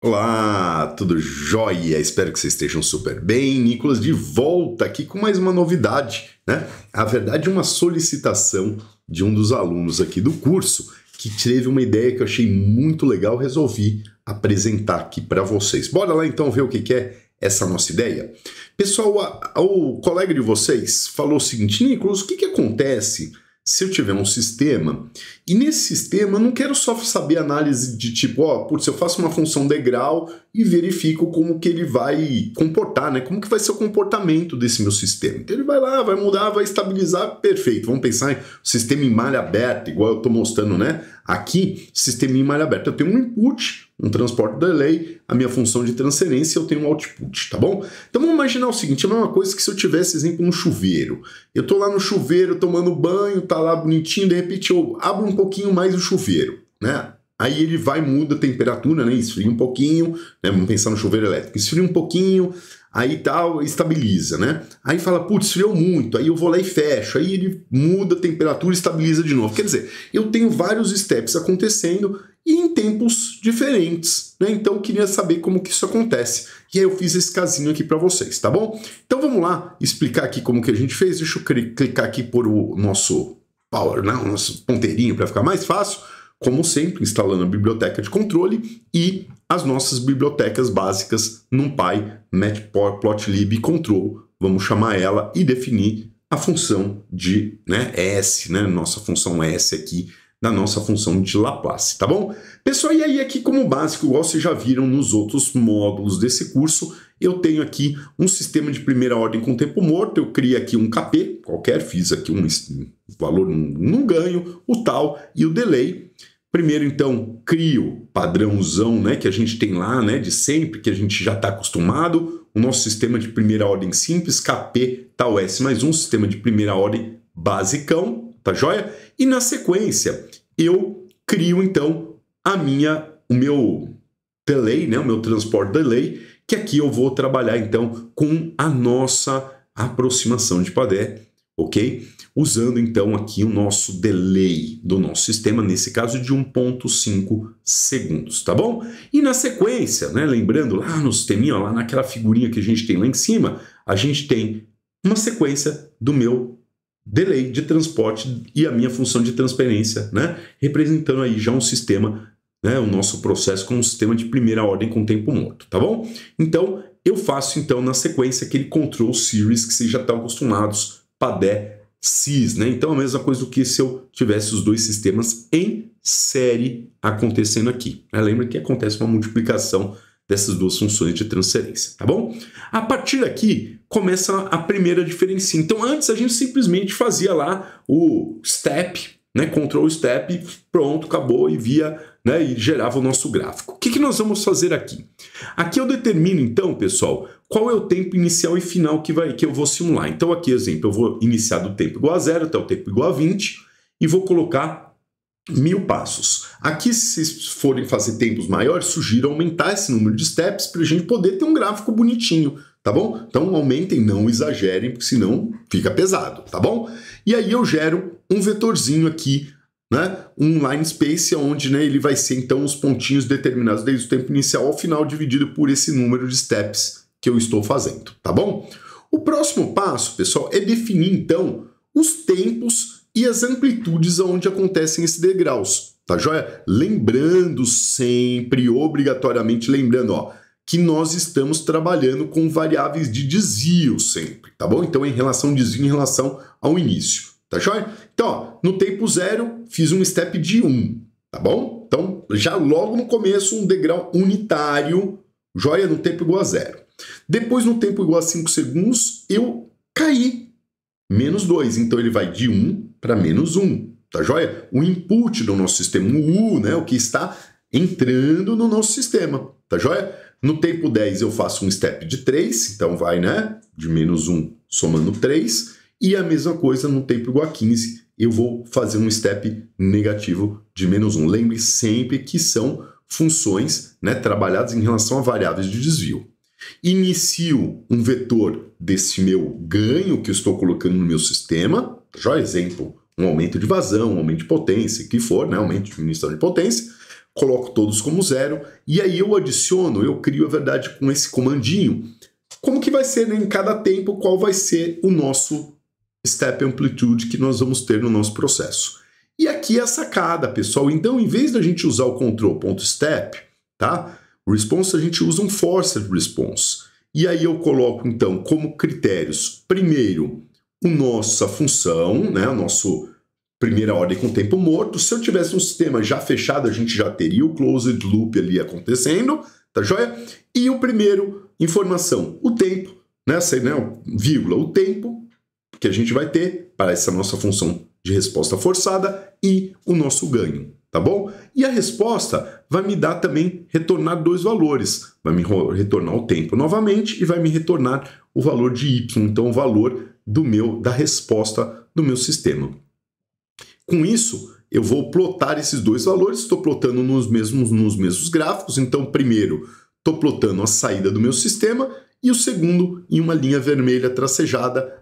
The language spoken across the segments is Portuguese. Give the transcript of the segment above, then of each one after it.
Olá, tudo jóia? Espero que vocês estejam super bem. Nicolas de volta aqui com mais uma novidade, né? A verdade é uma solicitação de um dos alunos aqui do curso que teve uma ideia que eu achei muito legal, resolvi apresentar aqui para vocês. Bora lá então ver o que é essa nossa ideia? Pessoal, o colega de vocês falou o seguinte: Nicolas, o que acontece se eu tiver um sistema, e nesse sistema eu não quero só saber análise de tipo, putz, eu faço uma função degrau e verifico como que ele vai comportar, né? Como que vai ser o comportamento desse meu sistema. Então ele vai lá, vai mudar, vai estabilizar, perfeito. Vamos pensar em sistema em malha aberta, igual eu estou mostrando, né? Aqui, sistema em malha aberta, eu tenho um input, um transporte delay, a minha função de transferência, eu tenho um output, tá bom? Então vamos imaginar o seguinte, é a mesma coisa que se eu tivesse, exemplo, um chuveiro. Eu tô lá no chuveiro tomando banho, tá lá bonitinho, de repente eu abro um pouquinho mais o chuveiro, né? Aí ele vai, muda a temperatura, né? Esfria um pouquinho, né? Vamos pensar no chuveiro elétrico. Esfria um pouquinho, aí tal, estabiliza, né? Aí fala, putz, esfriou muito, aí eu vou lá e fecho, aí ele muda a temperatura e estabiliza de novo. Quer dizer, eu tenho vários steps acontecendo e em tempos diferentes, né? Então eu queria saber como que isso acontece. E aí eu fiz esse casinho aqui para vocês, tá bom? Então vamos lá explicar aqui como que a gente fez. Deixa eu clicar aqui por o nosso power, né? O nosso ponteirinho para ficar mais fácil. Como sempre, instalando a biblioteca de controle e as nossas bibliotecas básicas NumPy, Matplotlib, Control, vamos chamar ela e definir a função de S, né? Nossa função S aqui, da nossa função de Laplace, tá bom? Pessoal, e aí aqui como básico, igual vocês já viram nos outros módulos desse curso, eu tenho aqui um sistema de primeira ordem com tempo morto, eu criei aqui um KP, qualquer, fiz aqui um valor no ganho, o tal e o delay. Primeiro, então, crio padrãozão, né, que a gente tem lá, né, de sempre, que a gente já está acostumado, o nosso sistema de primeira ordem simples, KP, tal S mais um, sistema de primeira ordem basicão, tá joia? E na sequência, eu crio, então, o meu delay, né, o meu transport delay, que aqui eu vou trabalhar, então, com a nossa aproximação de padé, ok? Usando, então, aqui o nosso delay do nosso sistema, nesse caso de 1,5 segundos, tá bom? E na sequência, né, lembrando lá no sisteminha, lá naquela figurinha que a gente tem lá em cima, a gente tem uma sequência do meu delay de transporte e a minha função de transferência, né, representando aí já um sistema, né, o nosso processo com um sistema de primeira ordem com tempo morto, tá bom? Então, eu faço, então, na sequência, aquele control series que vocês já estão acostumados, padé, sys, né? Então a mesma coisa do que se eu tivesse os dois sistemas em série acontecendo aqui. Lembra que acontece uma multiplicação dessas duas funções de transferência, tá bom? A partir daqui começa a primeira diferença. Então antes a gente simplesmente fazia lá o step, né? Control step, pronto, acabou e via, né? E gerava o nosso gráfico. O que nós vamos fazer aqui? Aqui eu determino então, pessoal, qual é o tempo inicial e final que eu vou simular. Então aqui, exemplo, eu vou iniciar do tempo igual a 0 até o tempo igual a 20 e vou colocar 1000 passos. Aqui, se vocês forem fazer tempos maiores, sugiro aumentar esse número de steps para a gente poder ter um gráfico bonitinho, tá bom? Então aumentem, não exagerem, porque senão fica pesado, tá bom? E aí eu gero um vetorzinho aqui, né? Um line space onde, né, ele vai ser então os pontinhos determinados desde o tempo inicial ao final dividido por esse número de steps que eu estou fazendo, tá bom? O próximo passo, pessoal, é definir então os tempos e as amplitudes onde acontecem esses degraus, tá joia? Lembrando sempre, obrigatoriamente lembrando, ó, que nós estamos trabalhando com variáveis de desvio sempre, tá bom? Então em relação ao desvio em relação ao início, tá joia? Então, ó, no tempo 0, fiz um step de 1, tá bom? Então, já logo no começo, um degrau unitário, joia, no tempo igual a 0. Depois, no tempo igual a 5 segundos, eu caí, menos 2. Então, ele vai de 1 para menos 1, tá joia? O input do nosso sistema, o U, né, o que está entrando no nosso sistema, tá joia? No tempo 10, eu faço um step de 3, então vai, né, de menos 1 somando 3. E a mesma coisa no tempo igual a 15, eu vou fazer um step negativo de menos 1. Lembre sempre que são funções, né, trabalhadas em relação a variáveis de desvio. Inicio um vetor desse meu ganho que eu estou colocando no meu sistema, já exemplo, um aumento de vazão, um aumento de potência, que for, né, aumento de diminuição de potência. coloco todos como 0, e aí eu adiciono, eu crio a verdade com esse comandinho, como que vai ser, né, em cada tempo, qual vai ser o nosso step amplitude que nós vamos ter no nosso processo. E aqui é a sacada, pessoal. Então, em vez da gente usar o control.step, tá? Response, a gente usa um forced response. E aí eu coloco, então, como critérios, primeiro, a nossa função, né? A nossa primeira ordem com tempo morto. Se eu tivesse um sistema já fechado, a gente já teria o closed loop ali acontecendo, tá joia? E o primeiro, informação, o tempo, né? Vírgula, o tempo que a gente vai ter para essa nossa função de resposta forçada e o nosso ganho, tá bom? E a resposta vai me dar também, retornar 2 valores. Vai me retornar o tempo novamente e vai me retornar o valor de y, então o valor da resposta do meu sistema. Com isso, eu vou plotar esses 2 valores, estou plotando nos mesmos gráficos, então primeiro estou plotando a saída do meu sistema e o segundo em uma linha vermelha tracejada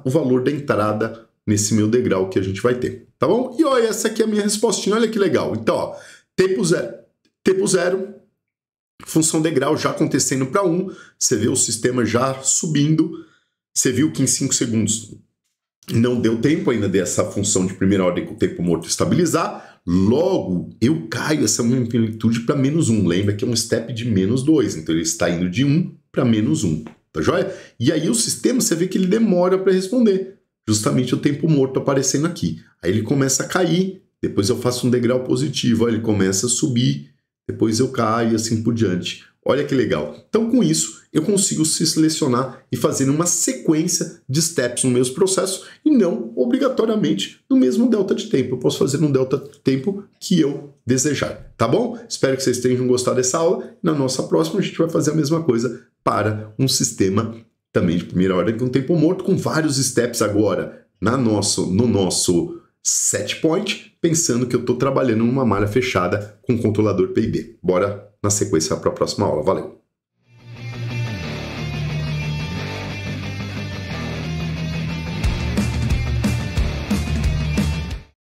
o valor da entrada nesse meu degrau que a gente vai ter, tá bom? E ó, essa aqui é a minha respostinha, olha que legal. Então, ó, tempo zero, função degrau já acontecendo para 1, você vê o sistema já subindo, você viu que em 5 segundos não deu tempo ainda dessa função de primeira ordem com o tempo morto estabilizar, logo eu caio essa minha amplitude para -1, lembra que é um step de -2, então ele está indo de 1 para -1, tá joia? E aí o sistema, você vê que ele demora para responder, justamente o tempo morto aparecendo aqui. Aí ele começa a cair, depois eu faço um degrau positivo, aí ele começa a subir, depois eu caio e assim por diante. Olha que legal. Então, com isso, eu consigo se selecionar e fazer uma sequência de steps no meus processos e não, obrigatoriamente, no mesmo delta de tempo. Eu posso fazer no delta de tempo que eu desejar, tá bom? Espero que vocês tenham gostado dessa aula. Na nossa próxima, a gente vai fazer a mesma coisa para um sistema também de primeira ordem com tempo morto, com vários steps agora no nosso set point, pensando que eu estou trabalhando numa malha fechada com controlador PID. Bora na sequência para a próxima aula. Valeu!